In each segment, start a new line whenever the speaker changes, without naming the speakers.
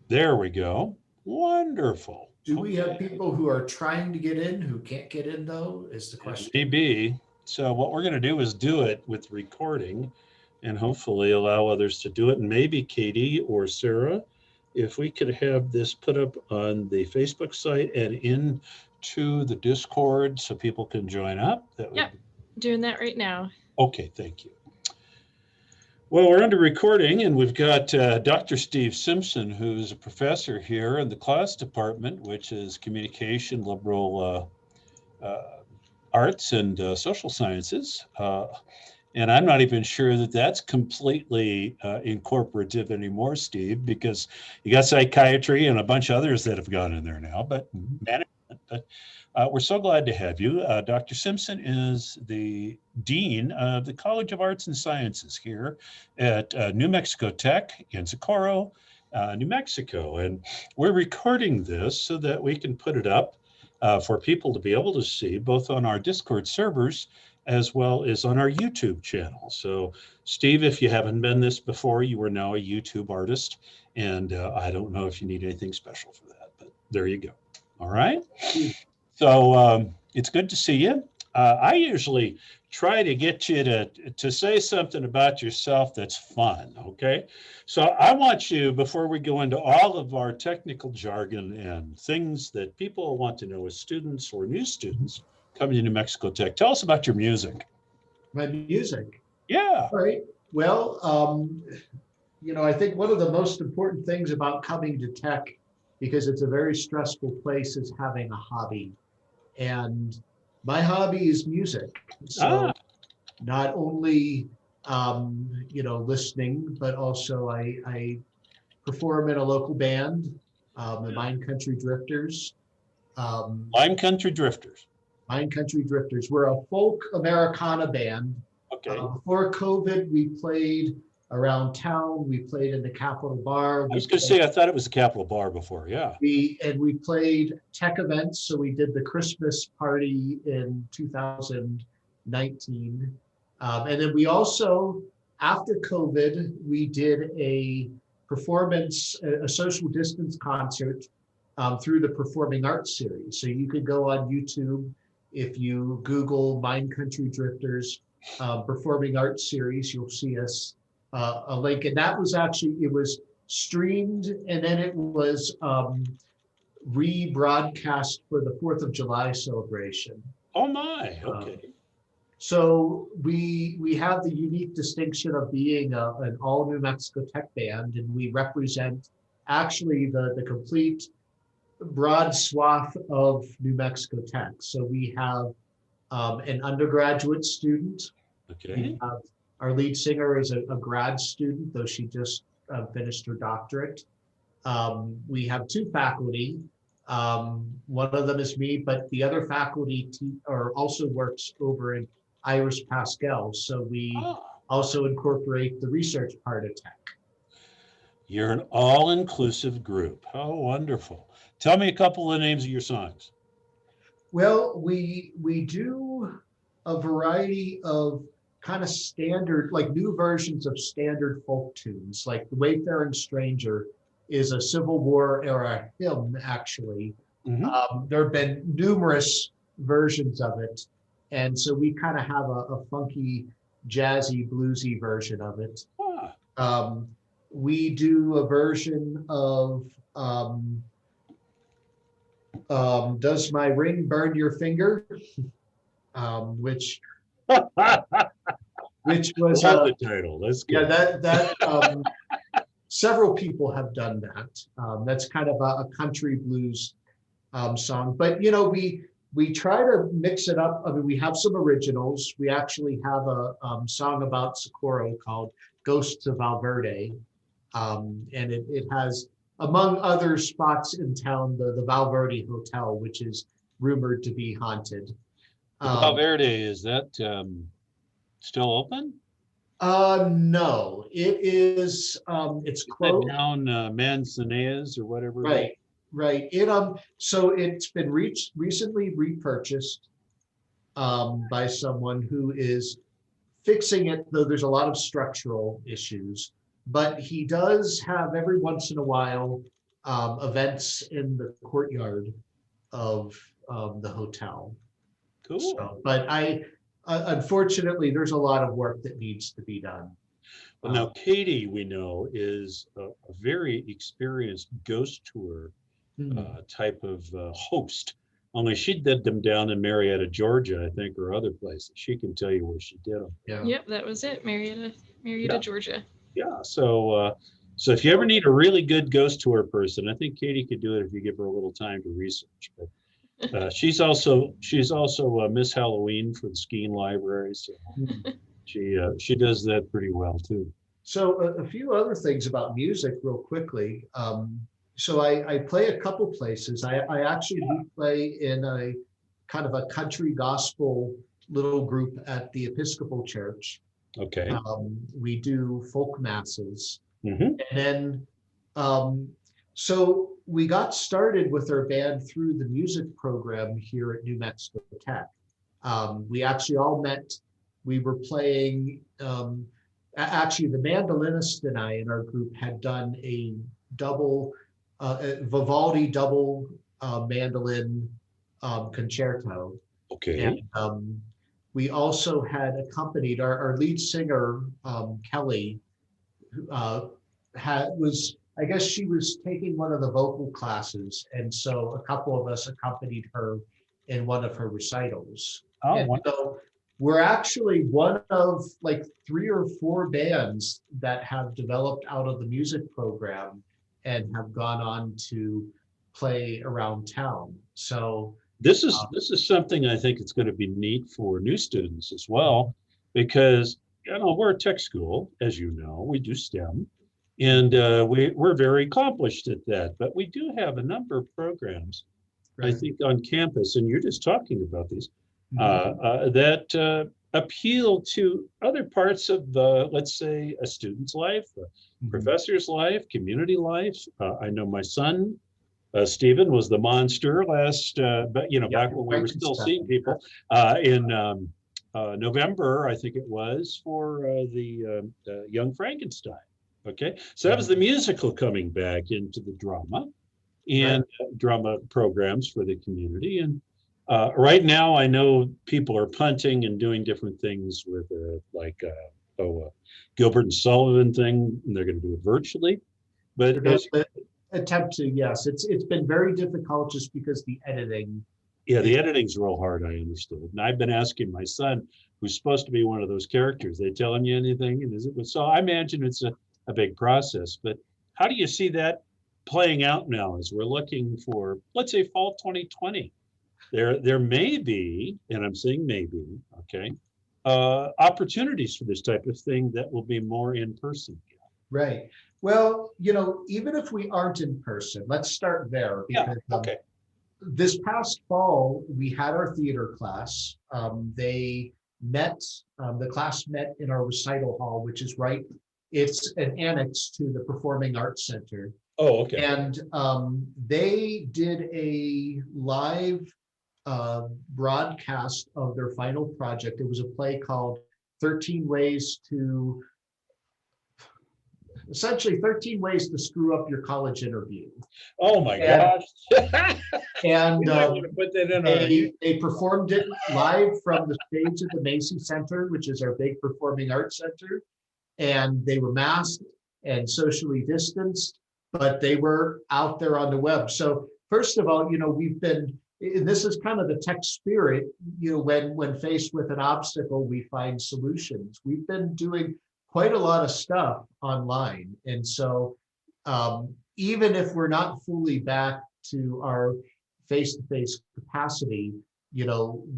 There we go. Wonderful.
Do we have people who are trying to get in who can't get in, though, is the question?
Maybe. So what we're going to do is do it with recording and hopefully allow others to do it. And maybe Katie or Sarah, if we could have this put up on the Facebook site and into the Discord so people can join up.
Yep, doing that right now.
Okay, thank you. Well, we're under recording, and we've got Dr. Steve Simpson, who's a professor here in the class department, which is communication, liberal arts, and social sciences. And I'm not even sure that that's completely incorporative anymore, Steve, because you got psychiatry and a bunch of others that have gone in there now, but management. But we're so glad to have you. Dr. Simpson is the Dean of the College of Arts and Sciences here at New Mexico Tech in Socorro, New Mexico. And we're recording this so that we can put it up for people to be able to see, both on our Discord servers as well as on our YouTube channel. So, Steve, if you haven't been this before, you are now a YouTube artist. And I don't know if you need anything special for that, but there you go. All right. So it's good to see you. I usually try to get you to say something about yourself that's fun, okay? So I want you, before we go into all of our technical jargon and things that people want to know as students or new students coming to New Mexico Tech, tell us about your music.
My music?
Yeah.
All right. Well, I think one of the most important things about coming to Tech, because it's a very stressful place, is having a hobby. And my hobby is music. So not only, listening, but also I perform in a local band, the Mind Country Drifters.
Mind Country Drifters.
Mind Country Drifters. We're a folk Americana band.
Okay.
Before COVID, we played around town. We played in the Capitol Bar.
I was going to say, I thought it was the Capitol Bar before, yeah.
We played tech events. So we did the Christmas party in 2019. And then we also, after COVID, we did a performance, a social distance concert through the Performing Arts series. So you could go on YouTube if you Google Mind Country Drifters Performing Arts series, you'll see us a link. And that was actually, it was streamed and then it was rebroadcast for the 4th of July celebration.
Oh my, okay.
So we have the unique distinction of being an all New Mexico Tech band, and we represent actually the complete broad swath of New Mexico Tech. So we have an undergraduate student.
Okay.
Our lead singer is a grad student, though she just finished her doctorate. We have 2 faculty. One of them is me, but the other faculty also works over in Iris Pascal. So we also incorporate the research part of Tech.
You're an all-inclusive group. How wonderful. Tell me a couple of names of your songs.
Well, we do a variety of kind of standard, like new versions of standard folk tunes, like The Wayfaring Stranger is a Civil War era hymn, actually. Mm-hmm. There have been numerous versions of it. And so we kind of have a funky, jazzy, bluesy version of it. We do a version of Does My Ring Burn Your Finger? Which was
the title. That's good.
Yeah, that several people have done that. That's kind of a country blues song, but we try to mix it up. I mean, we have some originals. We actually have a song about Socorro called Ghosts of Valverde, and it has, among other spots in town, the Valverde Hotel, which is rumored to be haunted.
Valverde, is that still open?
No, it is. It's closed
down Manzanares or whatever.
Right. So it's been recently repurchased by someone who is fixing it, though there's a lot of structural issues. but he does have every once in a while events in the courtyard of the hotel.
Cool.
So, but unfortunately, there's a lot of work that needs to be done.
Well, now Katie, we know, is a very experienced ghost tour type of host. Only she did them down in Marietta, Georgia, I think, or other places. She can tell you where she did them.
Yeah.
Yep, that was it. Marietta,
Yeah.
Georgia.
Yeah. So if you ever need a really good ghost tour person, I think Katie could do it if you give her a little time to research. But she's also Miss Halloween for the skiing library, so she does that pretty well too.
So a few other things about music real quickly. So I play a couple places. I actually do play in a kind of a country gospel little group at the Episcopal Church.
Okay.
We do folk masses.
Mm-hmm.
And then, so we got started with our band through the music program here at New Mexico Tech. We actually all met, we were playing, actually the mandolinist and I in our group had done a double, Vivaldi double mandolin concerto.
Okay.
And we also had accompanied our lead singer, Kelly, I guess she was taking one of the vocal classes. And so a couple of us accompanied her in one of her recitals.
Oh,
and so we're actually one of like 3 or 4 bands that have developed out of the music program and have gone on to play around town. So
this is something I think it's going to be neat for new students as well, because we're a tech school, as you know, we do STEM, and we're very accomplished at that. But we do have a number of programs, right, I think, on campus, and you're just talking about these that appeal to other parts of let's say, a student's life, a professor's life, community life. I know my son, Stephen, was the monster last, but back when we were still seeing people in November, I think it was, for the Young Frankenstein. Okay, so that was the musical coming back into the drama and drama programs for the community. And right now, I know people are punting and doing different things with Gilbert and Sullivan thing, and they're going to do it virtually. But
attempt to, yes, it's been very difficult just because the editing.
Yeah, the editing's real hard, I understood. And I've been asking my son, who's supposed to be one of those characters, they telling you anything? And so I imagine it's a big process. But how do you see that playing out now as we're looking for, let's say, fall 2020? There may be, and I'm saying maybe, okay, opportunities for this type of thing that will be more in person.
Right. Well, even if we aren't in person, let's start there. Because,
okay.
This past fall, we had our theater class. They met, the class met in our recital hall, which is it's an annex to the Performing Arts Center.
Oh, okay.
And they did a live broadcast of their final project. It was a play called 13 Ways to Screw Up Your College Interview.
Oh my gosh.
And
put that in
they performed it live from the stage at the Macy Center, which is our big performing arts center. And they were masked and socially distanced, but they were out there on the web. So first of all, we've been, this is kind of the tech spirit, when faced with an obstacle, we find solutions. We've been doing quite a lot of stuff online. And so even if we're not fully back to our face-to-face capacity,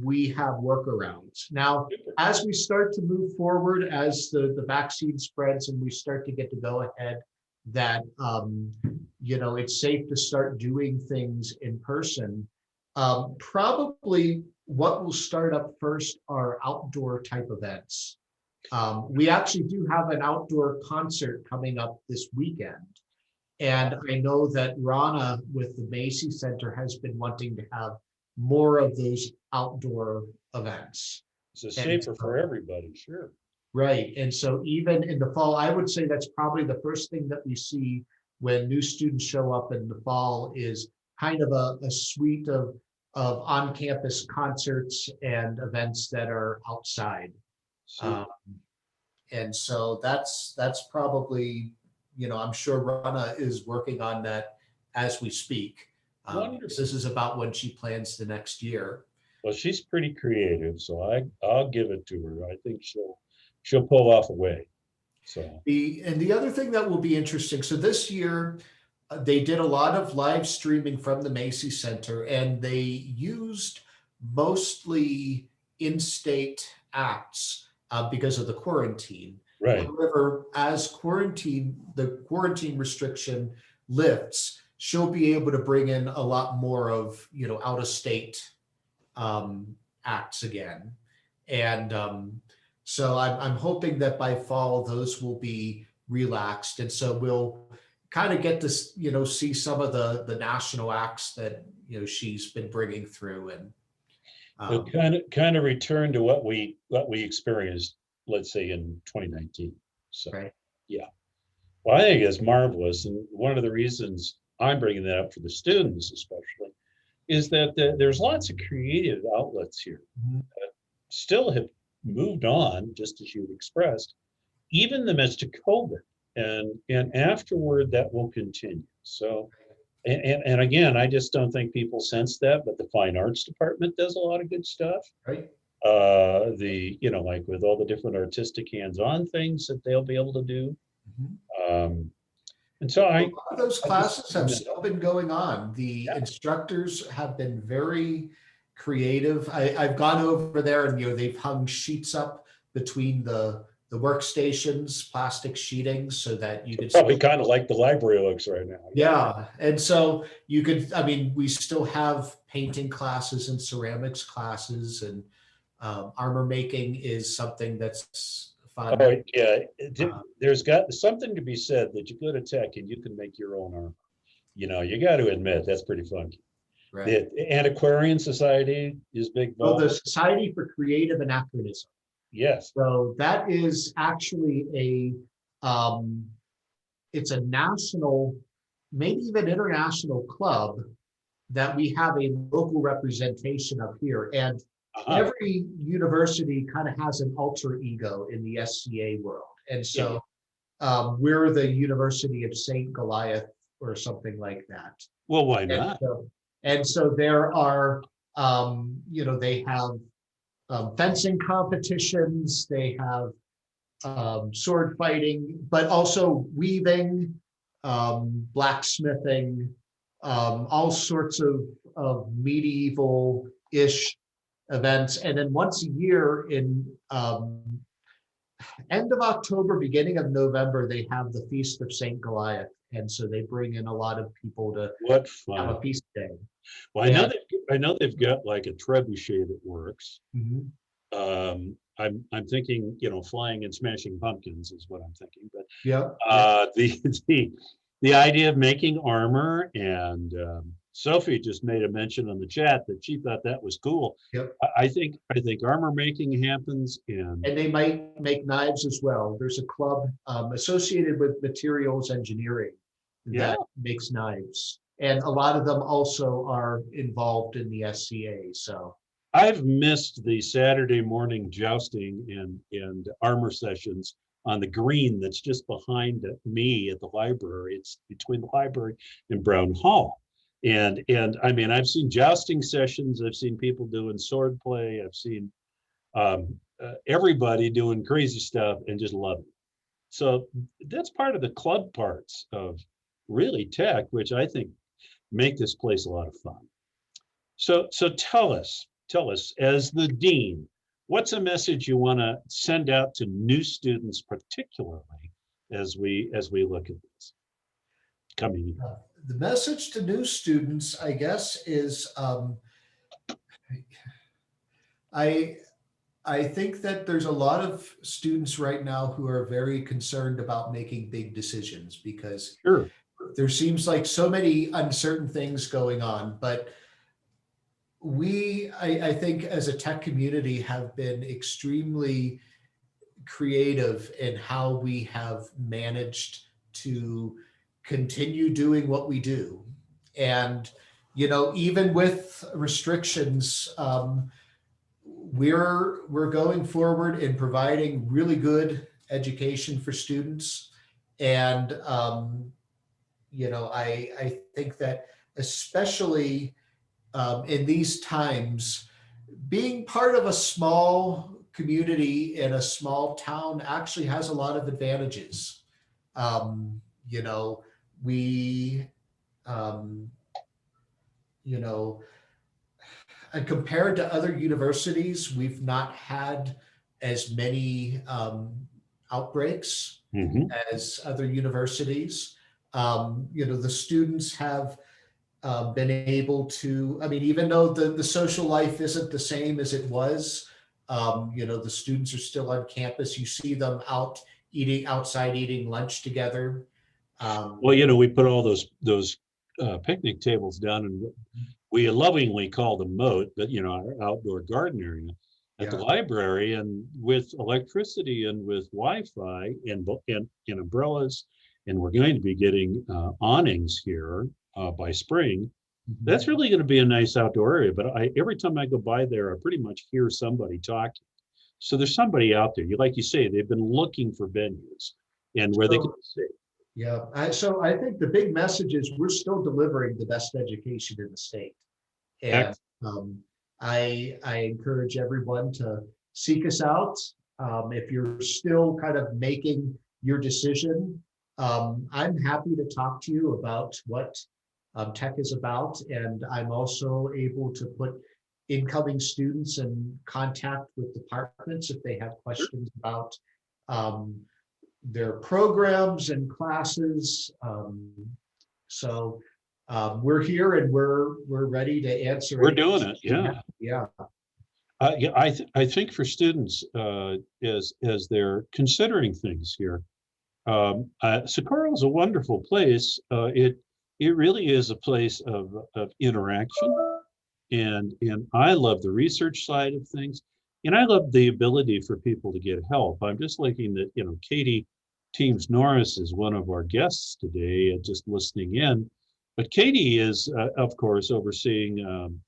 we have workarounds. Now, as we start to move forward, as the vaccine spreads and we start to get to go ahead, that, it's safe to start doing things in person. Probably what will start up first are outdoor type events. We actually do have an outdoor concert coming up this weekend. And I know that Rana with the Macy Center has been wanting to have more of those outdoor events.
It's safer for everybody, sure.
Right. And so even in the fall, I would say that's probably the first thing that we see when new students show up in the fall is kind of a suite of on-campus concerts and events that are outside.
So,
Um, and so that's probably, I'm sure Rana is working on that as we speak. Because this is about when she plans the next year.
well, she's pretty creative, so I'll give it to her. I think she'll pull off a way. So
The other thing that will be interesting, so this year they did a lot of live streaming from the Macy's Center, and they used mostly in-state acts because of the quarantine.
right.
However, as the quarantine restriction lifts, she'll be able to bring in a lot more of out-of-state acts again, and so I'm hoping that by fall those will be relaxed, and so we'll kind of get to see some of the national acts that she's been bringing through, and
It kind of return to what we experienced, let's say in 2019. So
right.
yeah, well, I think it's marvelous, and one of the reasons I'm bringing that up for the students, especially, is that there's lots of creative outlets here
Mhm.
that still have moved on, just as you expressed, even in the midst of COVID, and afterward that will continue. So, and again, I just don't think people sense that, but the fine arts department does a lot of good stuff.
Right.
Like with all the different artistic hands-on things that they'll be able to do.
Mhm.
And so
A lot of those classes have
just,
still been going on. The
yeah.
instructors have been very creative. I've gone over there, and they've hung sheets up between the workstations, plastic sheeting, so that you could
Probably kind of like the library looks right now.
Yeah, and so you could, we still have painting classes and ceramics classes, and armor making is something that's fun.
Oh, yeah.
Uh,
There's got something to be said that you go to tech and you can make your own armor. You got to admit that's pretty funky.
right.
The Antiquarian Society is big.
So the Society for Creative Anachronism.
Yes.
So that is actually it's a national, maybe even international club that we have a local representation of here. And every university kind of has an alter ego in the SCA world. And so we're the University of St. Goliath or something like that.
Well, why not?
And so there are, they have fencing competitions, they have sword fighting, but also weaving, blacksmithing, all sorts of medieval-ish events. And then once a year in end of October, beginning of November, they have the Feast of St. Goliath. And so they bring in a lot of people to have a feast day.
Well, I know they've got like a trebuchet that works. Mm-hmm. I'm thinking, flying and smashing pumpkins is what I'm thinking. But the idea of making armor, and Sophie just made a mention on the chat that she thought that was cool.
Yep.
I think armor making happens, and
they might make knives as well. There's a club associated with materials engineering that makes knives, and a lot of them also are involved in the SCA. So
I've missed the Saturday morning jousting and armor sessions on the green that's just behind me at the library. It's between the library and Brown Hall. And I've seen jousting sessions. I've seen people doing sword play. I've seen everybody doing crazy stuff and just love it. So that's part of the club parts of really tech, which I think make this place a lot of fun. So tell us, as the dean, what's a message you want to send out to new students, particularly as we look at this coming year?
The message to new students, I guess, is I think that there's a lot of students right now who are very concerned about making big decisions because there seems like so many uncertain things going on. But I think as a tech community have been extremely creative in how we have managed to continue doing what we do. And, even with restrictions, we're going forward in providing really good education for students. And, I think that especially in these times, being part of a small community in a small town actually has a lot of advantages. You know, we, um, you know, and compared to other universities, we've not had as many outbreaks
Mhm.
as other universities. The students have been able to, I mean, even though the social life isn't the same as it was, the students are still on campus. You see them outside eating lunch together.
Well, we put all those picnic tables down, and we lovingly call them moat, but our outdoor garden area at the
Yeah.
library, and with electricity and with Wi-Fi and umbrellas, and we're going to be getting awnings here by spring. That's really going to be a nice outdoor area. But every time I go by there, I pretty much hear somebody talking. So there's somebody out there. Like you say, they've been looking for venues and where they can
So,
stay.
yeah. So I think the big message is we're still delivering the best education in the state. And
Excellent.
I encourage everyone to seek us out. If you're still kind of making your decision, I'm happy to talk to you about what tech is about. And I'm also able to put incoming students in contact with departments if they have questions about um, their programs and classes. We're here and we're ready to answer
We're
any
doing it.
questions you
Yeah.
have. Yeah.
Yeah, I think for students, as they're considering things here, Socorro is a wonderful place. It really is a place of interaction, and I love the research side of things, and I love the ability for people to get help. I'm just liking that Katie Teams Norris is one of our guests today, and just listening in. But Katie is, of course, overseeing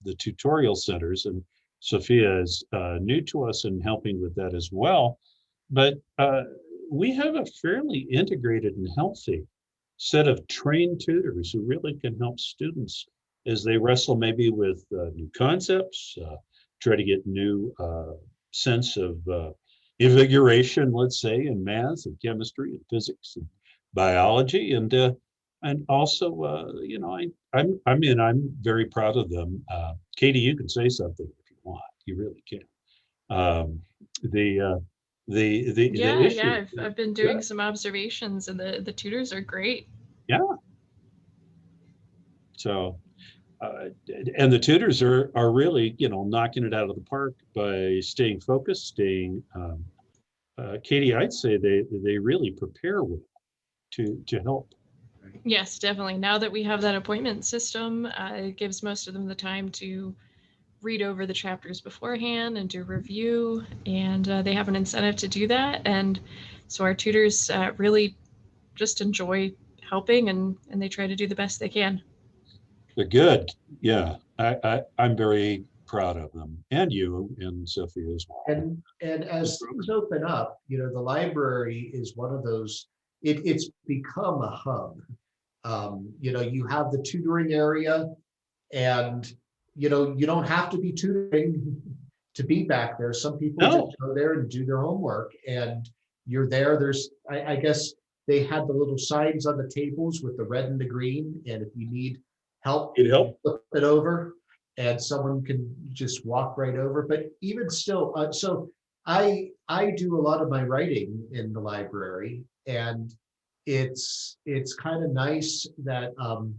the tutorial centers, and Sophia is new to us and helping with that as well. But we have a fairly integrated and healthy set of trained tutors who really can help students as they wrestle maybe with new concepts, try to get new sense of invigoration, let's say, in math and chemistry and physics and biology, and also, I'm very proud of them. Katie, you can say something if you want. You really can. Um, the the
Yeah,
issue.
yeah. I've been
Yeah,
doing some observations, and the tutors are great.
yeah. So, uh, and the tutors are really knocking it out of the park by staying focused, staying. Katie, I'd say they really prepare well to help.
Yes, definitely. Now that we have that appointment system, it gives most of them the time to read over the chapters beforehand and do review, and they have an incentive to do that. And so our tutors really just enjoy helping, and they try to do the best they can.
They're good. Yeah, I'm very proud of them, and you and Sophia as well.
And as things open up, the library is one of those, it's become a hub. You have the tutoring area, and you don't have to be tutoring to be back there. Some people just
No,
go there and do their homework, and you're there. I guess they had the little signs on the tables with the red and the green, and if you need help,
it helped.
flip it over and someone can just walk right over. But even still, so I do a lot of my writing in the library, and it's kind of nice that um,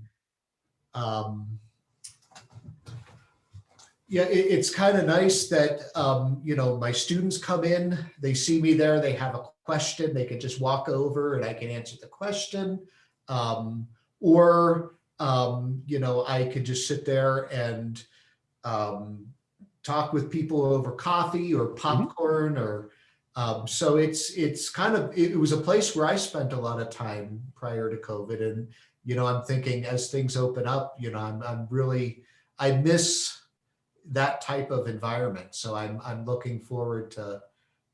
yeah, it's kind of nice that my students come in, they see me there, they have a question, they can just walk over and I can answer the question, or I could just sit there and talk with people over coffee or popcorn, or So it's kind of, it was a place where I spent a lot of time prior to COVID. And, I'm thinking as things open up, I'm really, I miss that type of environment. So I'm looking forward to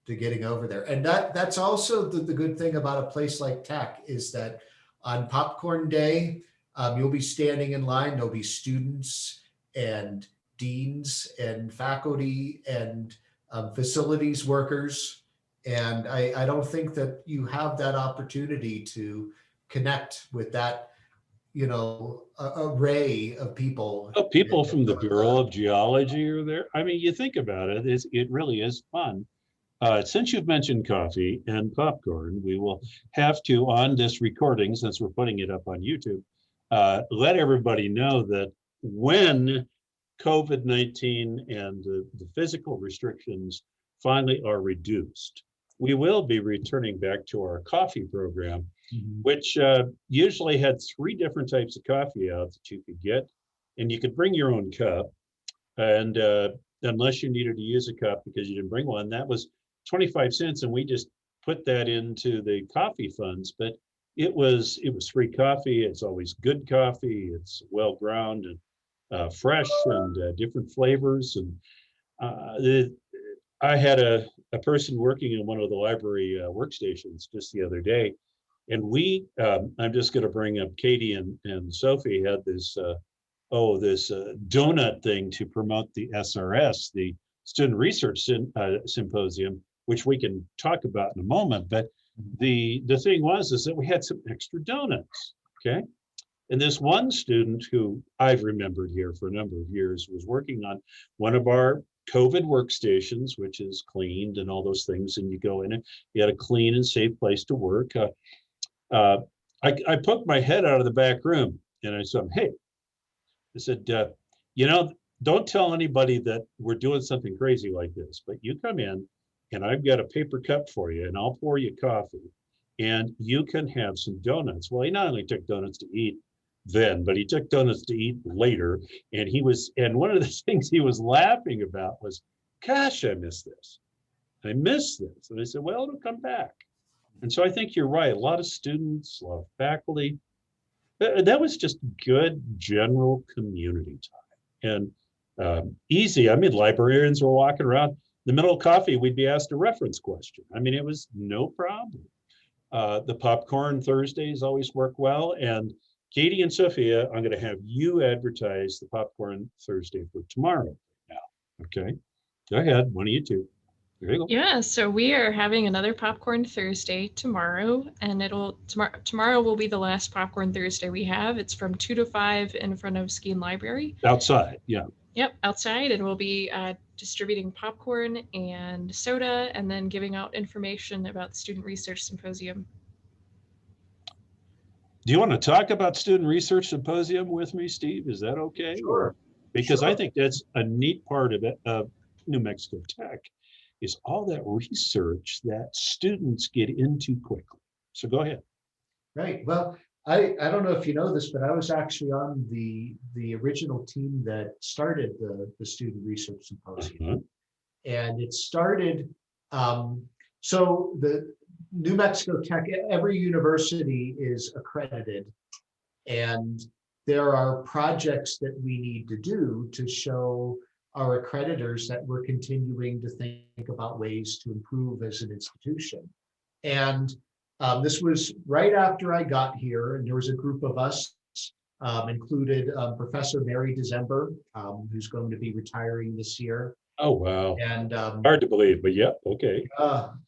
getting over there. And that's also the good thing about a place like Tech is that on Popcorn Day, you'll be standing in line. There'll be students and deans and faculty and facilities workers. And I don't think that you have that opportunity to connect with that, array of people.
Oh, people from the Bureau of Geology are there. I mean, you think about it, it really is fun. Since you've mentioned coffee and popcorn, we will have to, on this recording, since we're putting it up on YouTube, let everybody know that when COVID-19 and the physical restrictions finally are reduced, we will be returning back to our coffee program, which usually had 3 different types of coffee out that you could get, and you could bring your own cup. And unless you needed to use a cup because you didn't bring one, that was 25 cents, and we just put that into the coffee funds. But it was free coffee. It's always good coffee. It's well ground and fresh and different flavors. And I had a person working in one of the library workstations just the other day, and we I'm just going to bring up Katie and Sophie had this donut thing to promote the SRS, the Student Research Symposium, which we can talk about in a moment. But the thing is that we had some extra donuts, okay? And this one student who I've remembered here for a number of years was working on one of our COVID workstations, which is cleaned and all those things, and you go in and you had a clean and safe place to work. I poked my head out of the back room and I said, hey, I said, don't tell anybody that we're doing something crazy like this, but you come in and I've got a paper cup for you and I'll pour you coffee and you can have some donuts. Well, he not only took donuts to eat then, but he took donuts to eat later. And one of the things he was laughing about was, gosh, I miss this. I miss this. And I said, well, it'll come back. And so I think you're right. A lot of students, a lot of faculty, that was just good general community time and easy. I mean, librarians were walking around in the middle of coffee. We'd be asked a reference question. I mean, it was no problem. The popcorn Thursdays always work well. And Katie and Sophia, I'm going to have you advertise the popcorn Thursday for tomorrow now. Okay, go ahead. One of you two. There you go.
Yeah, so we are having another Popcorn Thursday tomorrow, and tomorrow will be the last Popcorn Thursday we have. It's from 2 to 5 in front of Skeen Library.
Outside, yeah.
Yep, outside, and we'll be distributing popcorn and soda, and then giving out information about the Student Research Symposium.
Do you want to talk about Student Research Symposium with me, Steve? Is that okay?
Sure.
Because
Sure.
I think that's a neat part of it, of New Mexico Tech, is all that research that students get into quickly. So go ahead.
Right. Well, I don't know if you know this, but I was actually on the original team that started the Student Research Symposium. And it started, so the New Mexico Tech, every university is accredited, and there are projects that we need to do to show our accreditors that we're continuing to think about ways to improve as an institution. And this was right after I got here, and there was a group of us, included Professor Mary December, who's going to be retiring this year.
Oh, wow.
And
hard to believe, but yeah, okay.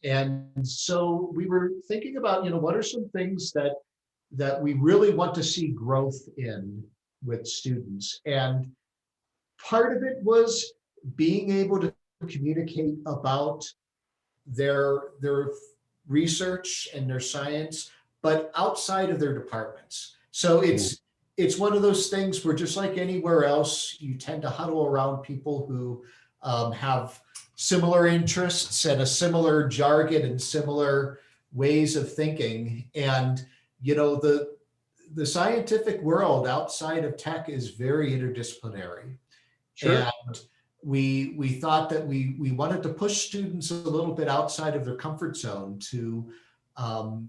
And so we were thinking about, what are some things that we really want to see growth in with students. And part of it was being able to communicate about their research and their science, but outside of their departments. So it's one of those things where, just like anywhere else, you tend to huddle around people who have similar interests and a similar jargon and similar ways of thinking. And, the scientific world outside of tech is very interdisciplinary.
Sure.
And we thought that we wanted to push students a little bit outside of their comfort zone to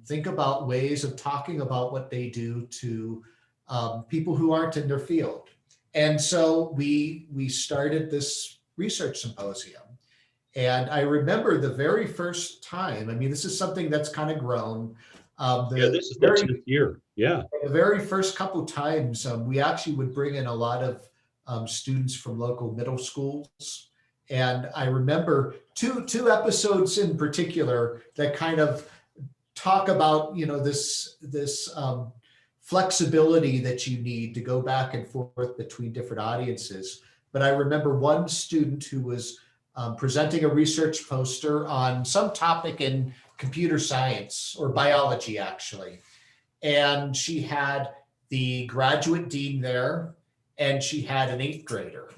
think about ways of talking about what they do to people who aren't in their field. And so we started this research symposium. And I remember the very first time, I mean, this is something that's kind of grown.
Yeah, this is the 10th year. Yeah.
The very first couple times, we actually would bring in a lot of students from local middle schools. And I remember two episodes in particular that kind of talk about, you know, this flexibility that you need to go back and forth between different audiences. But I remember one student who was presenting a research poster on some topic in computer science or biology, actually. And she had the graduate dean there, and she had an 8th grader.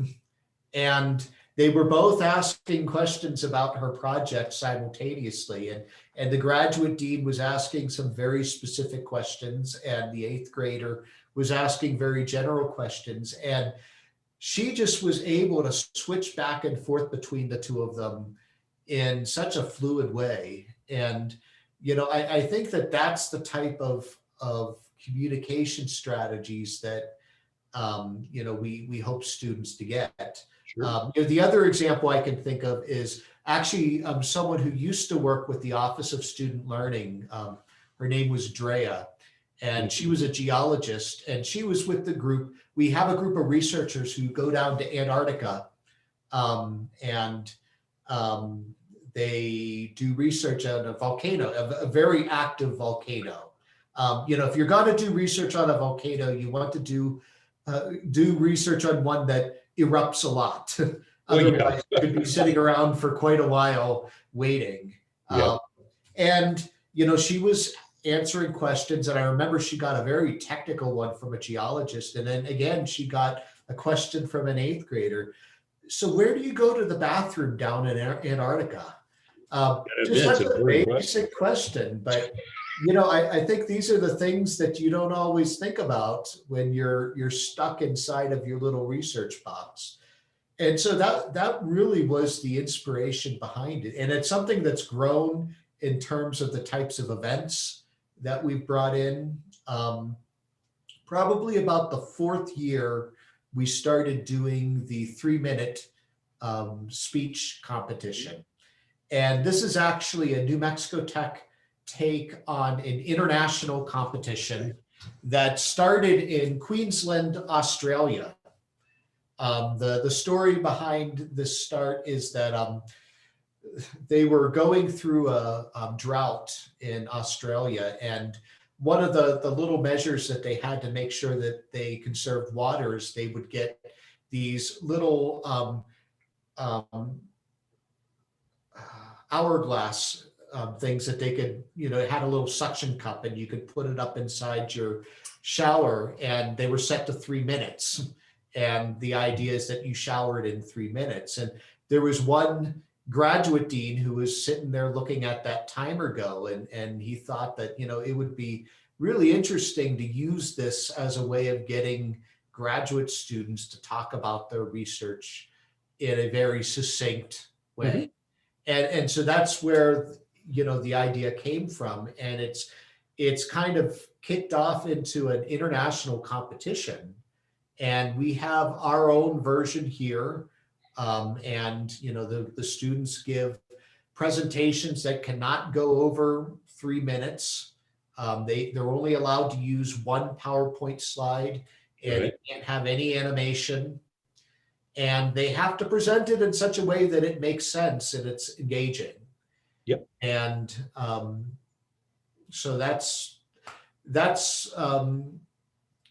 And they were both asking questions about her project simultaneously. And the graduate dean was asking some very specific questions, and the 8th grader was asking very general questions. And she just was able to switch back and forth between the two of them in such a fluid way. And, you know, I think that that's the type of communication strategies that, you know, we hope students to get.
Sure.
You know, the other example I can think of is actually someone who used to work with the Office of Student Learning. Her name was Drea, and she was a geologist, and she was with the group. We have a group of researchers who go down to Antarctica, and they do research on a volcano, a very active volcano. You know, if you're going to do research on a volcano, you want to do research on one that erupts a lot. Otherwise, you could be sitting around for quite a while waiting.
Yeah.
And, you know, she was answering questions, and I remember she got a very technical one from a geologist. And then again, she got a question from an 8th grader. So where do you go to the bathroom down in Antarctica? Just such a basic question, but you know, I think these are the things that you don't always think about when you're stuck inside of your little research box. And so that really was the inspiration behind it. And it's something that's grown in terms of the types of events that we've brought in. Probably about the 4th year, we started doing the 3-minute speech competition. And this is actually a New Mexico Tech take on an international competition that started in Queensland, Australia. The story behind this start is that they were going through a drought in Australia, and one of the little measures that they had to make sure that they conserved water is they would get these little hourglass things that they could, you know, it had a little suction cup, and you could put it up inside your shower, and they were set to 3 minutes. And the idea is that you showered in 3 minutes. And there was one graduate dean who was sitting there looking at that timer go, and he thought that, you know, it would be really interesting to use this as a way of getting graduate students to talk about their research in a very succinct way. Mm-hmm. And so that's where, you know, the idea came from. And it's kind of kicked off into an international competition. And we have our own version here. And, you know, the students give presentations that cannot go over 3 minutes. They're only allowed to use one PowerPoint slide, and It can't have any animation. And they have to present it in such a way that it makes sense and it's engaging.
Yep.
And so that's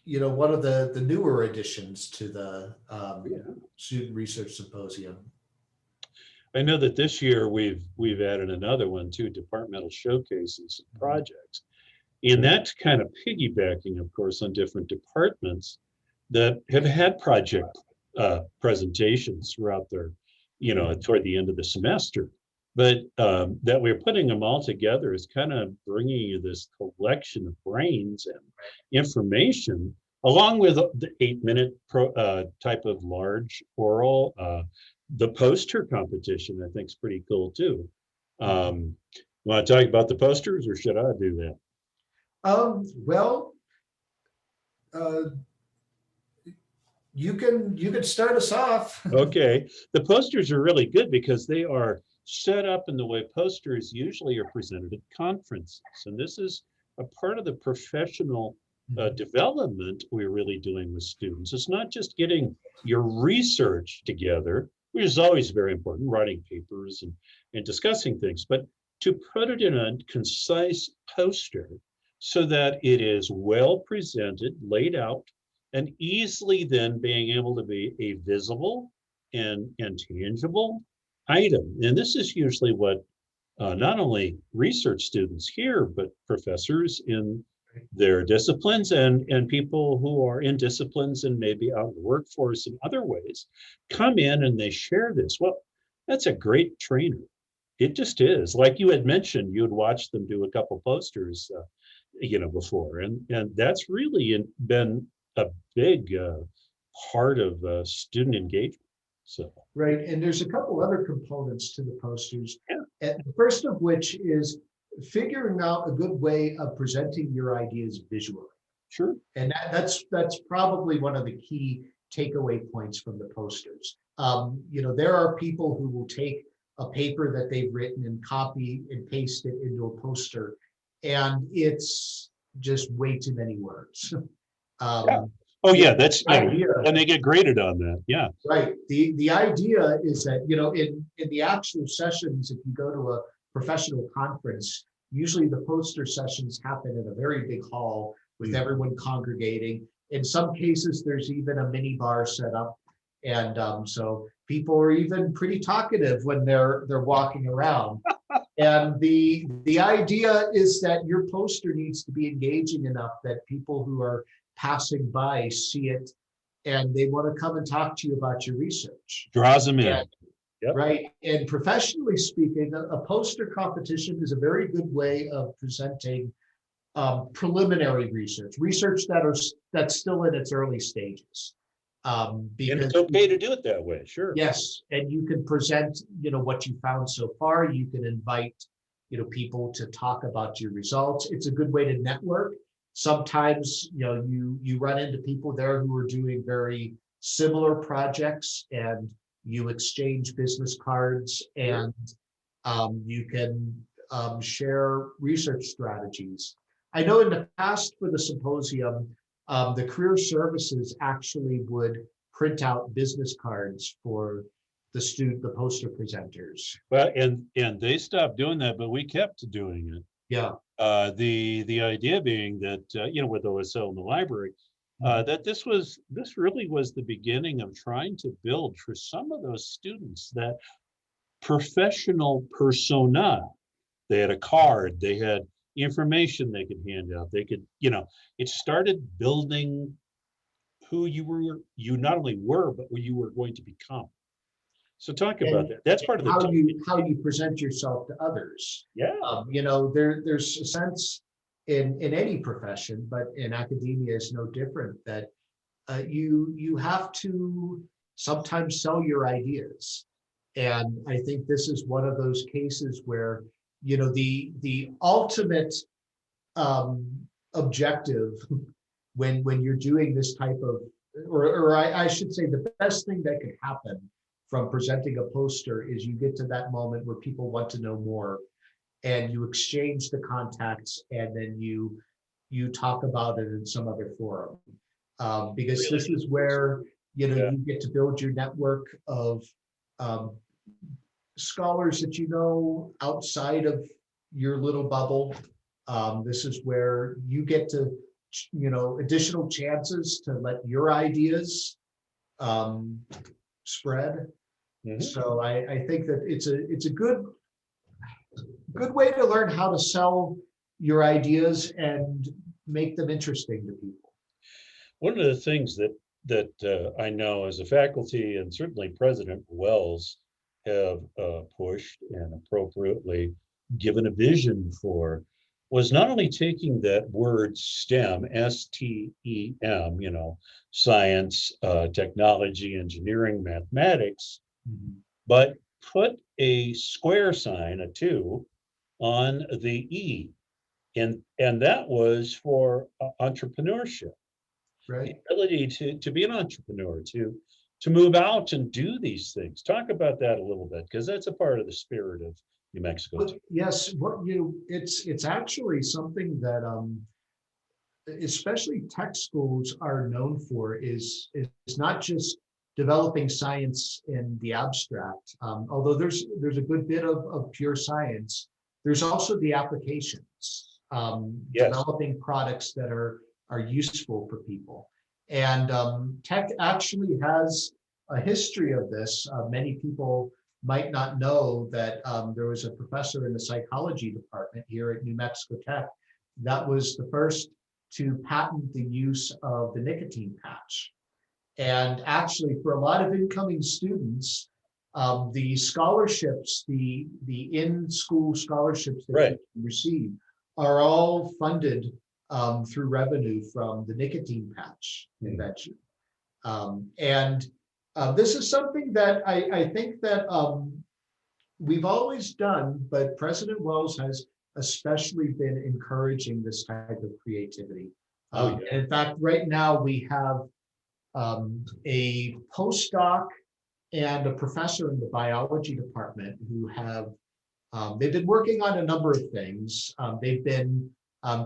you know, one of the newer additions to the Student Research Symposium.
I know that this year we've added another one too, departmental showcases and projects. And that's kind of piggybacking, of course, on different departments that have had project presentations throughout their, you know, toward the end of the semester. But that we're putting them all together is kind of bringing you this collection of brains and information, along with the 8-minute type of large oral, The poster competition, I think, is pretty cool too. Want to talk about the posters, or should I do that?
Well, uh, you can start us off.
Okay, the posters are really good because they are set up in the way posters usually are presented at conferences. And this is a part of the professional development we're really doing with students. It's not just getting your research together, which is always very important, writing papers and discussing things, but to put it in a concise poster so that it is well presented, laid out, and easily then being able to be a visible and tangible item. And this is usually what not only research students here, but professors in their disciplines and people who are in disciplines and maybe out in the workforce in other ways come in and they share this. Well, that's a great trainer. It just is. Like you had mentioned, you had watched them do a couple posters, before, and that's really been a big part of student engagement. So
Right, and there's a couple other components to the posters.
Yeah.
And the first of which is figuring out a good way of presenting your ideas visually.
sure.
And that's probably one of the key takeaway points from the posters. There are people who will take a paper that they've written and copy and paste it into a poster, and it's just way too many words.
Yeah. Oh yeah, that's
idea.
and they get graded on that. Yeah.
Right. The idea is that, in the actual sessions, if you go to a professional conference, usually the poster sessions happen in a very big hall with everyone congregating. In some cases, there's even a mini bar set up. And so people are even pretty talkative when they're walking around. And the idea is that your poster needs to be engaging enough that people who are passing by see it and they want to come and talk to you about your research.
Draws them in.
Yep. Right. And professionally speaking, a poster competition is a very good way of presenting preliminary research that's still in its early stages.
And it's okay to do it that way, sure.
Yes, and you can present, what you found so far. You can invite, people to talk about your results. It's a good way to network. Sometimes, you run into people there who are doing very similar projects, and you exchange business cards, and you can share research strategies. I know in the past for the symposium, the career services actually would print out business cards for the poster presenters.
Well, and they stopped doing that, but we kept doing it.
Yeah.
The idea being that with OSL in the library, that this really was the beginning of trying to build for some of those students that professional persona. They had a card, they had information they could hand out. They could, it started building who you not only were, but who you were going to become. So talk about that. That's part of
how you present yourself to others.
Yeah.
There's a sense in any profession, but in academia is no different, that you have to sometimes sell your ideas. And I think this is one of those cases where, the ultimate objective when you're doing this type of, or I should say the best thing that could happen from presenting a poster is you get to that moment where people want to know more, and you exchange the contacts, and then you talk about it in some other forum. Because really, this is where, you get to build your network of scholars that outside of your little bubble. This is where you get to, additional chances to let your ideas spread. Mm-hmm. So I think that it's a good way to learn how to sell your ideas and make them interesting to people.
One of the things that I know as a faculty, and certainly President Wells have pushed and appropriately given a vision for, was not only taking that word STEM, S-T-E-M, science, technology, engineering, mathematics, but put a square sign, a 2, on the E. And that was for entrepreneurship, the
Right.
ability to be an entrepreneur, to move out and do these things. Talk about that a little bit, because that's a part of the spirit of New Mexico
But
too.
yes, it's actually something that especially tech schools are known for is not just developing science in the abstract. Although there's a good bit of pure science, there's also the applications,
Yes,
developing products that are useful for people. And tech actually has a history of this. Many people might not know that there was a professor in the psychology department here at New Mexico Tech that was the first to patent the use of the nicotine patch. And actually, for a lot of incoming students, the scholarships, the in-school scholarships that
right.
you can receive are all funded through revenue from the nicotine patch invention. And this is something that I think that we've always done, but President Wells has especially been encouraging this type of creativity.
Oh, yeah.
And in fact, right now we have a postdoc and a professor in the biology department who have, they've been working on a number of things. They've been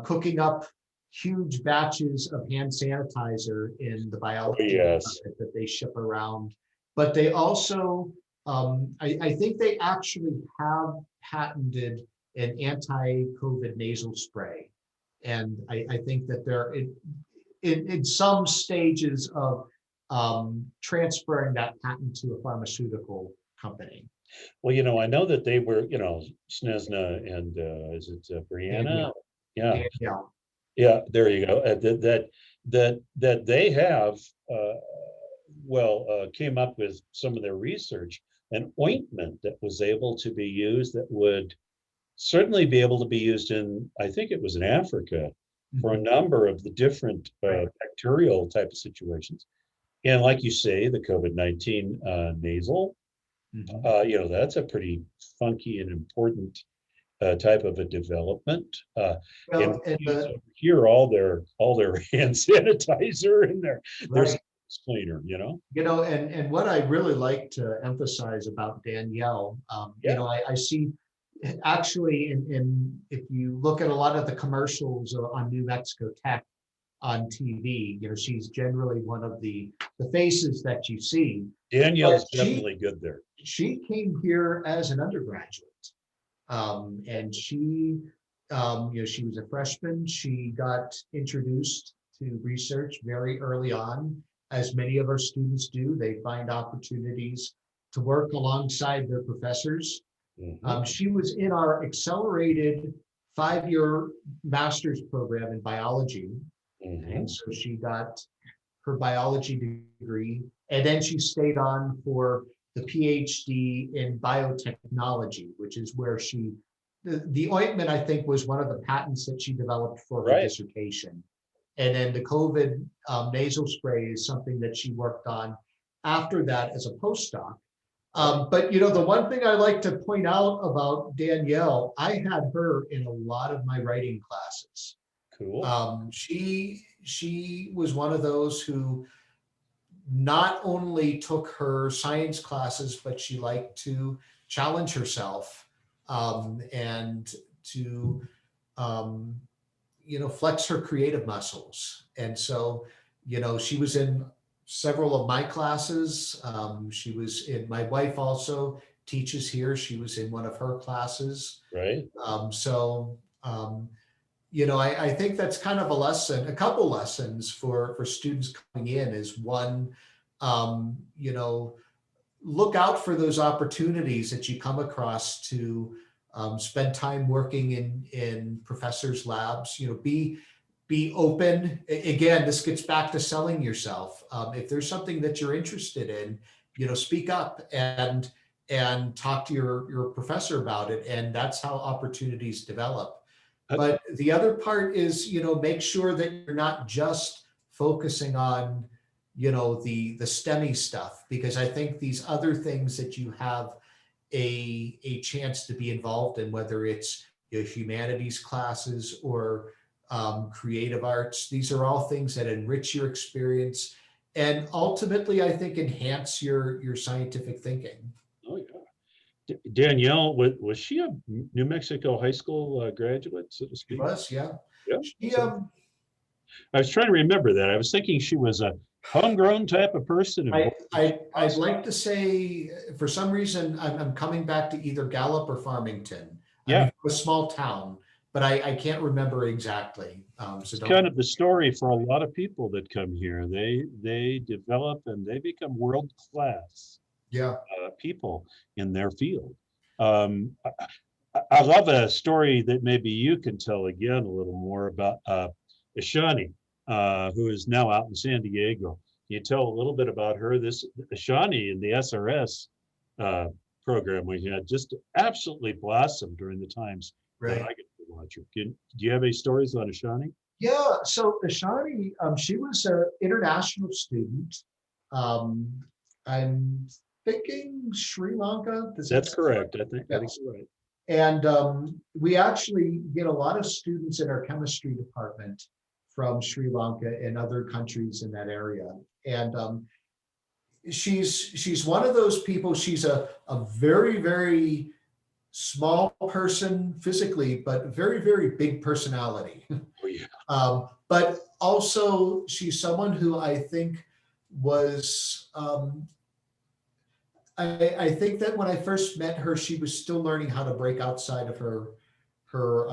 cooking up huge batches of hand sanitizer in the biology
Yes.
department that they ship around. But they also, I think they actually have patented an anti-COVID nasal spray. And I think that they're in some stages of transferring that patent to a pharmaceutical company.
Well, I know that they were, Snezna and is it Brianna? Yeah,
Danielle.
yeah. There you go. That they have, came up with some of their research, an ointment that was able to be used that would certainly be able to be used in, I think it was in Africa, for a number of the different bacterial type of situations. And like you say, the COVID-19 nasal, that's a pretty funky and important type of a development. And
Well, and
we use over here all their hand sanitizer and their
right.
cleaner,
And what I really like to emphasize about Danielle,
Yeah.
I see actually in if you look at a lot of the commercials on New Mexico Tech on TV, she's generally one of the faces that you see.
Danielle's
But
definitely good there.
she came here as an undergraduate, and she she was a freshman. She got introduced to research very early on. As many of our students do, they find opportunities to work alongside their professors. She was in our accelerated 5-year master's program in biology. And so she got her biology degree, and then she stayed on for the PhD in biotechnology, which is where the ointment, I think, was one of the patents that she developed for her dissertation. And then the COVID nasal spray is something that she worked on after that as a postdoc. But the one thing I like to point out about Danielle, I had her in a lot of my writing classes.
Cool.
She was one of those who not only took her science classes, but she liked to challenge herself and to flex her creative muscles. And so she was in several of my classes. She was in, my wife also teaches here. She was in one of her classes.
Right.
I think that's kind of a couple lessons for students coming in is one, look out for those opportunities that you come across to spend time working in professors' labs, be open. Again, this gets back to selling yourself. If there's something that you're interested in, speak up and talk to your professor about it. And that's how opportunities develop. But the other part is, make sure that you're not just focusing on the STEMmy stuff, because I think these other things that you have a chance to be involved in, whether it's humanities classes or creative arts, these are all things that enrich your experience and ultimately, I think, enhance your scientific thinking.
Oh, yeah. Danielle, was she a New Mexico high school graduate, so to
She
speak?
was, yeah.
Yeah.
She,
So I was trying to remember that. I was thinking she was a homegrown type of person.
I'd like to say, for some reason, I'm coming back to either Gallup or Farmington. I
Yeah,
mean, a small town, but I can't remember exactly. So
it's
don't.
kind of the story for a lot of people that come here. They develop and they become world class
Yeah.
people in their field. I love a story that maybe you can tell again a little more about Ishani, who is now out in San Diego. Can you tell a little bit about her? This Ishani in the SRS uh, program we had just absolutely blossomed during the times that I
Right.
get to watch her. Do you have any stories on Ishani?
Yeah. So Ashani, she was an international student. Um, I'm thinking Sri Lanka. Does that
That's
sound right?
correct. I think
Yes.
you're right.
And we actually get a lot of students in our chemistry department from Sri Lanka and other countries in that area. And she's one of those people. She's a very, very small person physically, but very, very big personality.
Oh yeah.
But also, she's someone who I think was, I think that when I first met her, she was still learning how to break outside of her, her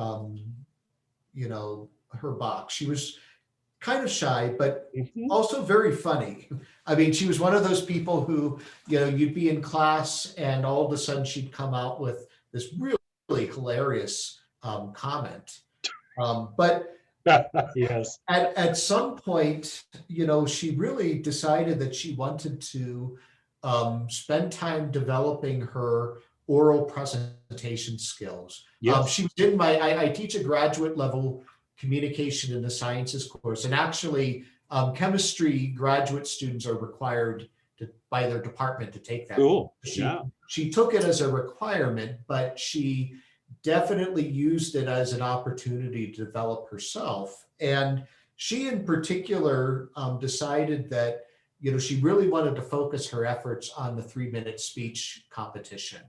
box. She was kind of shy, but
Mhm.
also very funny. I mean, she was one of those people who, you'd be in class and all of a sudden she'd come out with this really hilarious comment. But
Yes.
at some point, she really decided that she wanted to spend time developing her oral presentation skills.
Yes.
She was in I teach a graduate level communication in the sciences course, and actually, chemistry graduate students are required by their department to take that.
Cool.
She
Yeah.
she took it as a requirement, but she definitely used it as an opportunity to develop herself. And she, in particular, decided that she really wanted to focus her efforts on the 3-minute speech competition.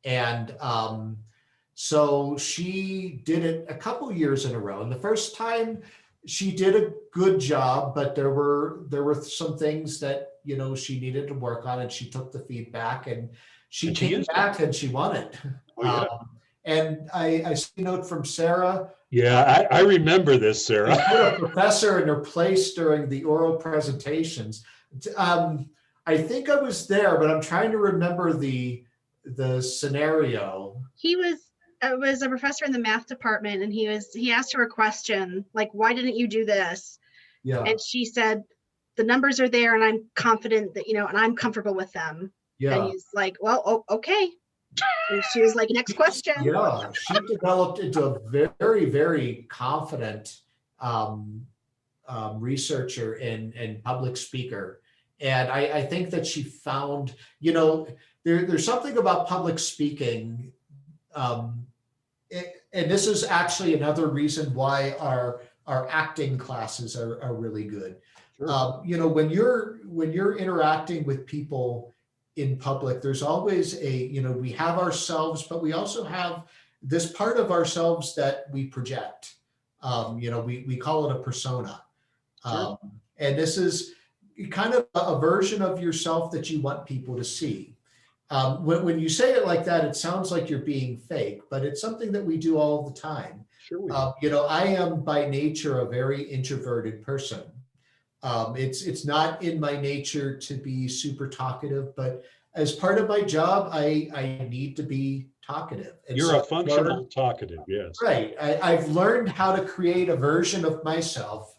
And so she did it a couple years in a row. And the first time she did a good job, but there were some things that she needed to work on, and she took the feedback and she
And she
came
used it.
back and she won it.
Oh yeah.
And I see a note from Sarah.
Yeah, I remember this,
She
Sarah.
put a professor in her place during the oral presentations. I think I was there, but I'm trying to remember the scenario.
He was a professor in the math department, and he asked her a question like, why didn't you do this?
Yeah,
And she said, the numbers are there and I'm confident that, and I'm comfortable with them. And
yeah,
he's like, well, okay. And she was like, next question.
yeah. She developed into a very, very confident researcher and public speaker. And I think that she found, there's something about public speaking. And this is actually another reason why our acting classes are really good.
Sure.
When you're interacting with people in public, there's always we have ourselves, but we also have this part of ourselves that we project. We call it a persona.
Sure.
And this is kind of a version of yourself that you want people to see. When you say it like that, it sounds like you're being fake, but it's something that we do all the time.
Sure we
I am by nature a very introverted person. It's not in my nature to be super talkative, but as part of my job, I need to be talkative. And
You're
so
a functional talkative, yes.
right. I've learned how to create a version of myself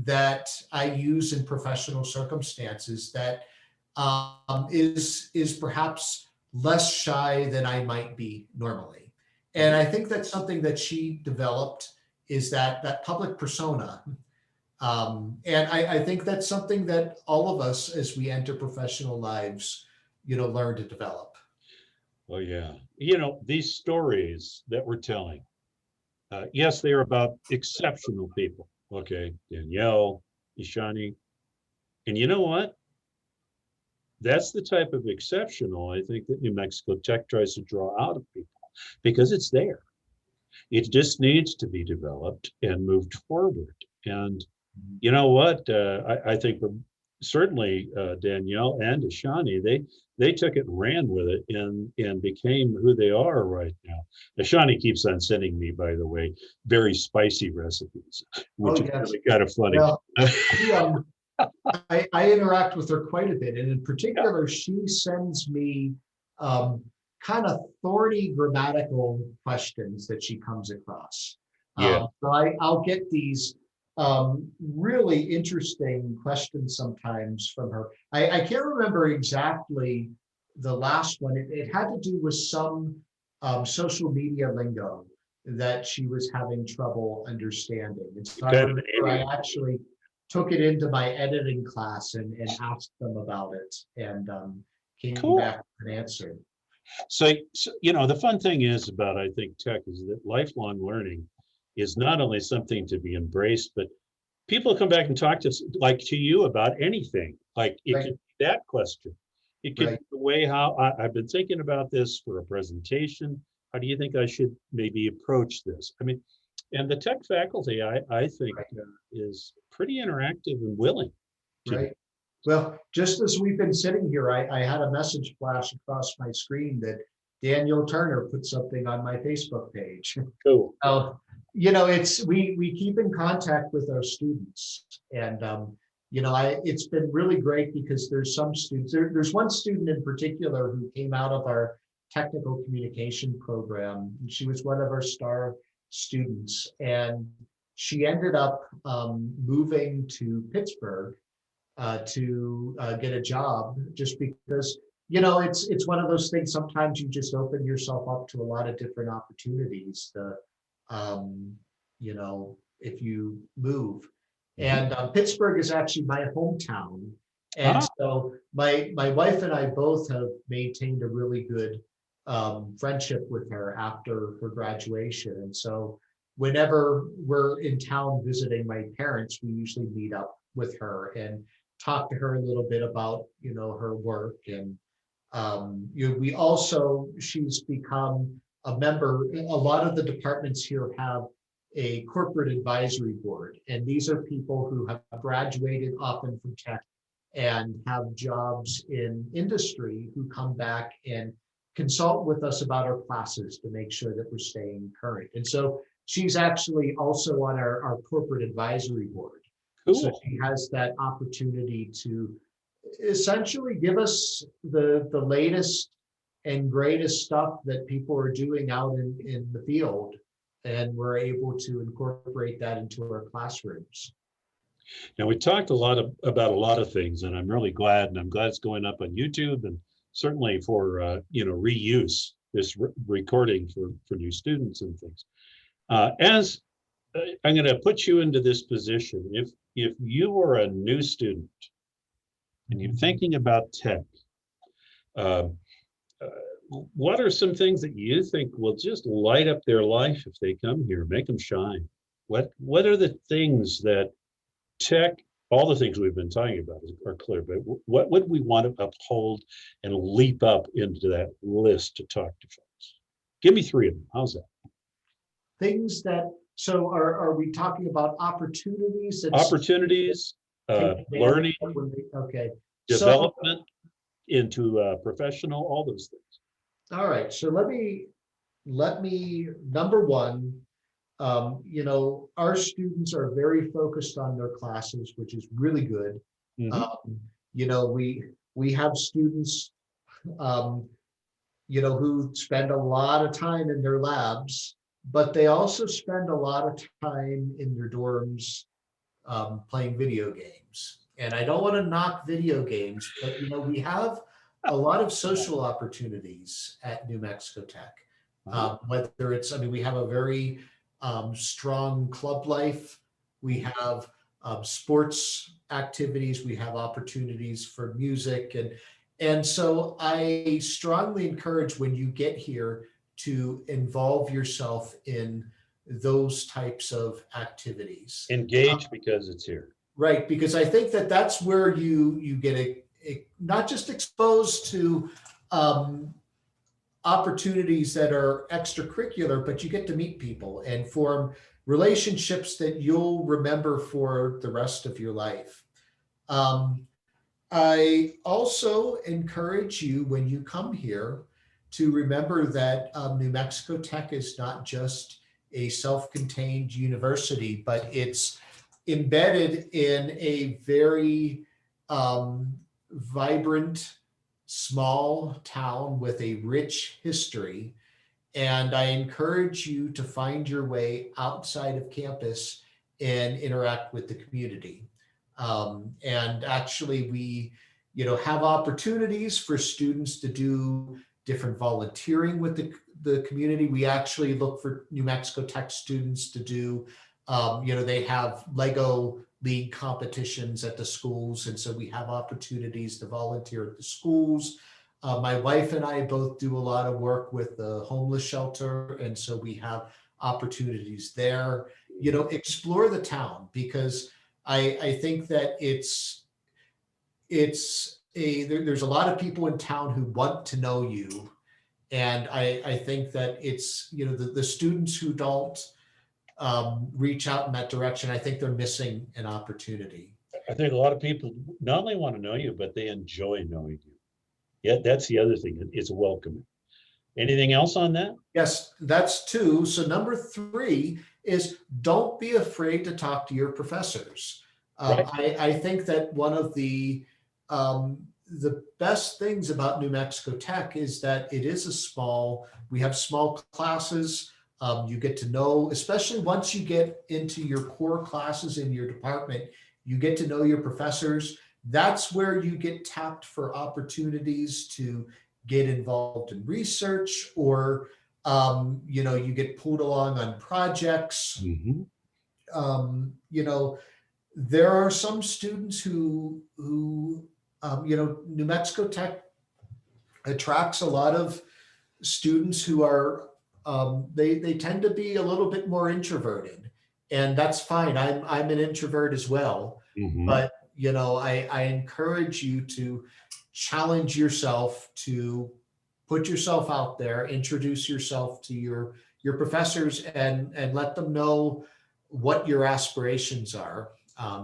that I use in professional circumstances that is perhaps less shy than I might be normally. And I think that's something that she developed, is that public persona. And I think that's something that all of us, as we enter professional lives, learn to develop.
Oh, yeah. These stories that we're telling, yes, they are about exceptional people. Okay. Danielle, Ishani. And you know what? That's the type of exceptional I think that New Mexico Tech tries to draw out of people because it's there. It just needs to be developed and moved forward. And you know what? I think certainly Danielle and Ashani, they took it and ran with it and became who they are right now. Ashani keeps on sending me, by the way, very spicy recipes, which
Oh,
is
yes.
really kind of funny.
Well, I interact with her quite a bit, and in particular, she sends me kind of thorny grammatical questions that she comes across.
Yeah.
So I'll get these really interesting questions sometimes from her. I can't remember exactly the last one. It had to do with some social media lingo that she was having trouble understanding. And so I remember I actually took it into my editing class and asked them about it, and came back with an answer.
So, the fun thing is about, I think, tech is that lifelong learning is not only something to be embraced, but people come back and talk to us, like to you, about anything. Like it
Right.
could be that question. It could be the way how I've been thinking about this for a presentation. How do you think I should maybe approach this? I mean, and the tech faculty, I think, is pretty interactive and willing to.
Right. Well, just as we've been sitting here, I had a message flash across my screen that Daniel Turner put something on my Facebook page.
Cool.
It's we keep in contact with our students, and it's been really great because there's some students. There's one student in particular who came out of our technical communication program. She was one of our star students, and she ended up moving to Pittsburgh to get a job, just because it's one of those things. Sometimes you just open yourself up to a lot of different opportunities. If you move, and Pittsburgh is actually my hometown, and so my wife and I both have maintained a really good friendship with her after her graduation, and so whenever we're in town visiting my parents, we usually meet up with her and talk to her a little bit about her work. And she's become a member. A lot of the departments here have a corporate advisory board, and these are people who have graduated often from tech and have jobs in industry who come back and consult with us about our classes to make sure that we're staying current. And so she's actually also on our corporate advisory board. Cool. So she has that opportunity to essentially give us the latest and greatest stuff that people are doing out in the field, and we're able to incorporate that into our classrooms.
Now, we talked about a lot of things, and I'm really glad, and I'm glad it's going up on YouTube, and certainly for reuse, this recording for new students and things. As I'm going to put you into this position, if you are a new student and you're thinking about tech, what are some things that you think will just light up their life if they come here, make them shine? What are the things that tech, all the things we've been talking about are clear, but what would we want to uphold and leap up into that list to talk to folks? Give me three of them. How's that?
Things that, so are we talking about opportunities?
Opportunities, learning,
okay,
development into professional, all those things.
All right, so let me number one, our students are very focused on their classes, which is really good. We have students who spend a lot of time in their labs, but they also spend a lot of time in their dorms playing video games. And I don't want to knock video games, but we have a lot of social opportunities at New Mexico Tech. Whether it's, we have a very strong club life. We have sports activities. We have opportunities for music. And so I strongly encourage when you get here to involve yourself in those types of activities.
Engage because it's here.
Right, because I think that that's where you get not just exposed to opportunities that are extracurricular, but you get to meet people and form relationships that you'll remember for the rest of your life. I also encourage you when you come here to remember that New Mexico Tech is not just a self-contained university, but it's embedded in a very vibrant, small town with a rich history. And I encourage you to find your way outside of campus and interact with the community. And actually we, have opportunities for students to do different volunteering with the community. We actually look for New Mexico Tech students to do, they have Lego league competitions at the schools. And so we have opportunities to volunteer at the schools. My wife and I both do a lot of work with the homeless shelter. And so we have opportunities there, explore the town, because I think that there's a lot of people in town who want to know you. And I think that it's, the students who don't reach out in that direction, I think they're missing an opportunity.
I think a lot of people not only want to know you, but they enjoy knowing you. Yeah, that's the other thing. It's welcoming. Anything else on that?
Yes, that's 2. So number 3 is don't be afraid to talk to your professors. Right. I think that one of the best things about New Mexico Tech is that it is we have small classes. You get to know, especially once you get into your core classes in your department, you get to know your professors. That's where you get tapped for opportunities to get involved in research, or, you get pulled along on projects.
Mm-hmm.
There are some students who New Mexico Tech attracts a lot of students who are, they tend to be a little bit more introverted, and that's fine. I'm an introvert as well. Mm-hmm. But, I encourage you to challenge yourself, to put yourself out there, introduce yourself to your professors, and let them know what your aspirations are.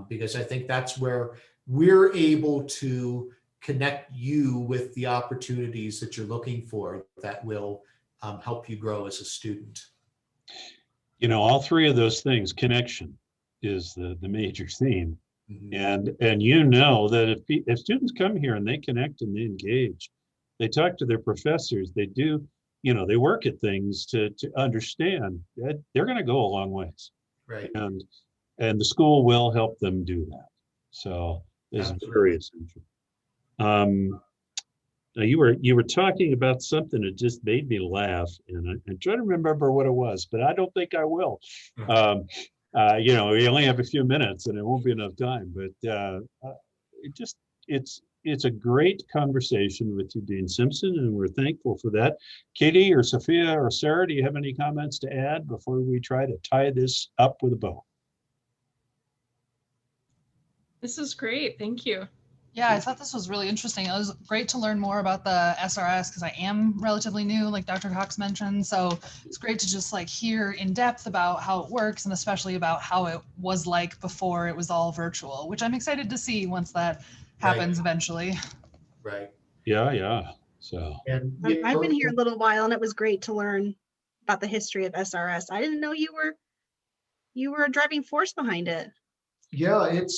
Because I think that's where we're able to connect you with the opportunities that you're looking for that will help you grow as a student.
All 3 of those things, connection is the major theme. Mm-hmm. And that if students come here and they connect and they engage, they talk to their professors, they do, they work at things to understand that they're going to go a long ways.
Right.
And the school will help them do that. So it's very essential. Now you were talking about something that just made me laugh, and I'm trying to remember what it was, but I don't think I will. We only have a few minutes, and it won't be enough time. But it's a great conversation with you, Dean Simpson, and we're thankful for that. Katie or Sophia or Sarah, do you have any comments to add before we try to tie this up with a bow?
This is great. Thank you.
Yeah, I thought this was really interesting. It was great to learn more about the SRS because I am relatively new, like Dr. Cox mentioned. So it's great to just hear in depth about how it works, and especially about how it was like before it was all virtual, which I'm excited to see once that happens eventually.
Right.
Yeah. So
I've been here a little while, and it was great to learn about the history of SRS. I didn't know you were a driving force behind it.
Yeah, it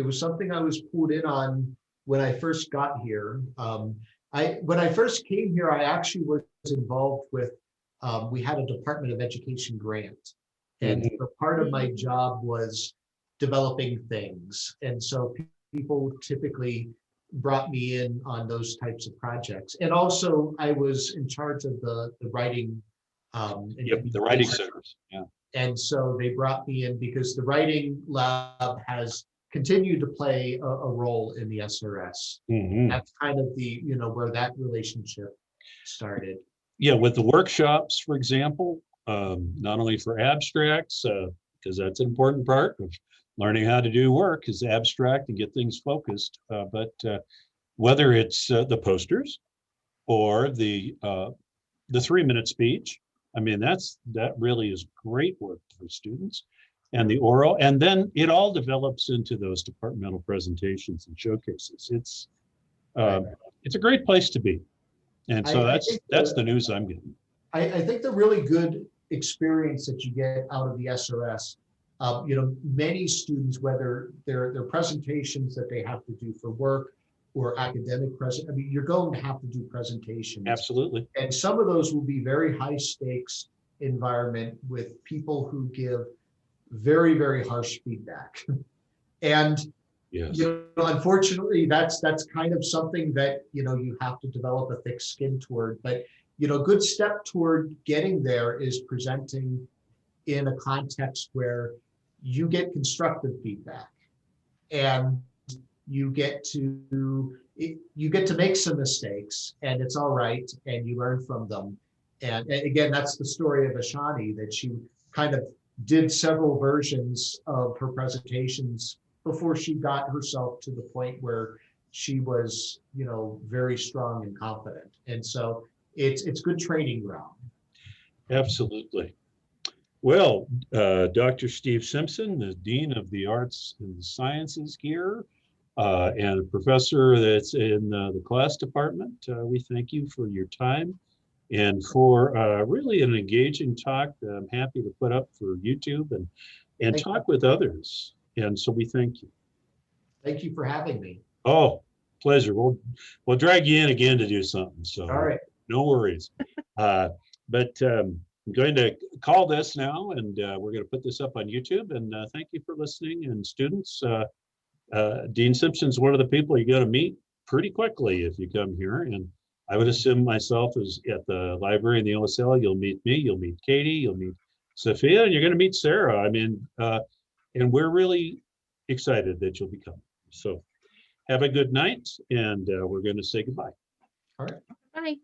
was something I was pulled in on when I first got here. When I first came here, I actually was involved with, we had a Department of Education grant, and part of my job was developing things. And so people typically brought me in on those types of projects. And also I was in charge of the writing.
The writing centers. Yeah.
And so they brought me in because the writing lab has continued to play a role in the SRS.
Mhm.
That's kind of the, where that relationship started.
Yeah, with the workshops, for example, not only for abstracts, because that's an important part of learning how to do work is abstract and get things focused, but whether it's the posters or the 3-minute speech, I mean, that really is great work for students, and the oral, and then it all develops into those departmental presentations and showcases. It's a great place to be. And so
I think
that's the news I'm getting.
I think the really good experience that you get out of the SRS, many students, whether they're presentations that they have to do for work or academic I mean, you're going to have to do presentations.
Absolutely.
And some of those will be very high stakes environment with people who give very, very harsh feedback. And
Yes.
Unfortunately, that's kind of something that you have to develop a thick skin toward. But a good step toward getting there is presenting in a context where you get constructive feedback, and you get to make some mistakes, and it's all right, and you learn from them. And again, that's the story of Ashani, that she kind of did several versions of her presentations before she got herself to the point where she was, very strong and confident. And so it's good training ground.
Absolutely. Well, Dr. Steve Simpson, the Dean of the Arts and the Sciences here, and a professor that's in the class department, we thank you for your time and for really an engaging talk that I'm happy to put up for YouTube and talk with others. And so we thank you.
Thank you for having me.
Oh, pleasure. We'll drag you in again to do something. So
all right,
no worries. But I'm going to call this now, and we're going to put this up on YouTube. And thank you for listening. And students, Dean Simpson's one of the people you're going to meet pretty quickly if you come here. And I would assume myself is at the library in the OSL. You'll meet me, you'll meet Katie, you'll meet Sophia, and you're going to meet Sarah. I mean, and we're really excited that you'll be coming. So have a good night, and we're going to say goodbye.
all right.
Bye.